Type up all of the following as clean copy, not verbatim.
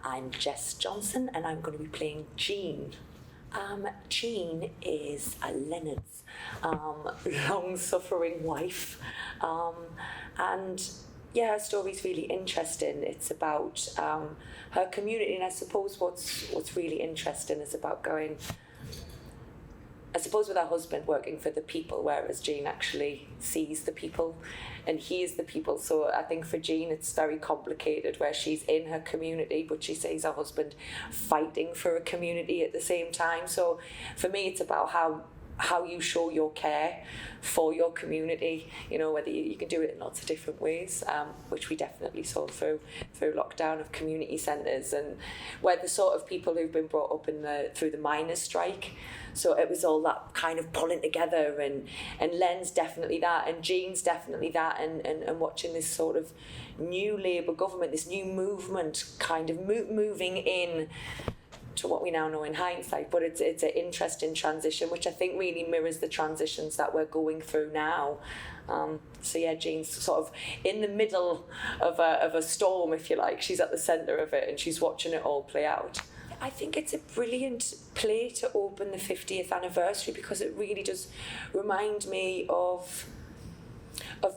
I'm Jess Johnson, and I'm going to be playing Jean. Jean is Leonard's long-suffering wife, and yeah, her story's really interesting. It's about her community, and I suppose what's really interesting is about going, I suppose, with her husband working for the people, whereas Jean actually sees the people and hears the people. So I think for Jean it's very complicated, where she's in her community but she sees her husband fighting for a community at the same time. So for me it's about how you show your care for your community, you know, whether you can do it in lots of different ways, which we definitely saw through lockdown, of community centres, and where the sort of people who've been brought up through the miners' strike. So it was all that kind of pulling together, and Len's definitely that, and Jean's definitely that, and watching this sort of new Labour government, this new movement kind of moving in to what we now know in hindsight, but it's an interesting transition, which I think really mirrors the transitions that we're going through now. So yeah, Jean's sort of in the middle of a storm, if you like. She's at the centre of it, and she's watching it all play out. I think it's a brilliant play to open the 50th anniversary, because it really does remind me of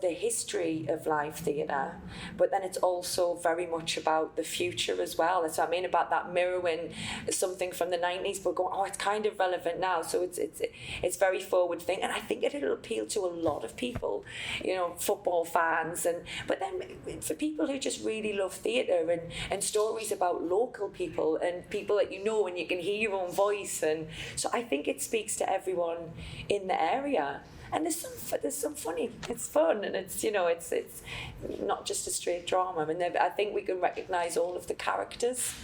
the history of live theatre, but then it's also very much about the future as well. That's what I mean about that mirroring something from the 90s, but going, oh, it's kind of relevant now. So it's very forward thinking, and I think it'll appeal to a lot of people, you know, football fans, but then for people who just really love theatre and stories about local people and people that you know, and you can hear your own voice, and so I think it speaks to everyone in the area. And there's some funny. It's fun, and it's, you know, it's not just a straight drama. I mean, I think we can recognise all of the characters,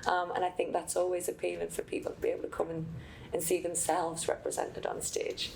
and I think that's always appealing for people to be able to come and see themselves represented on stage.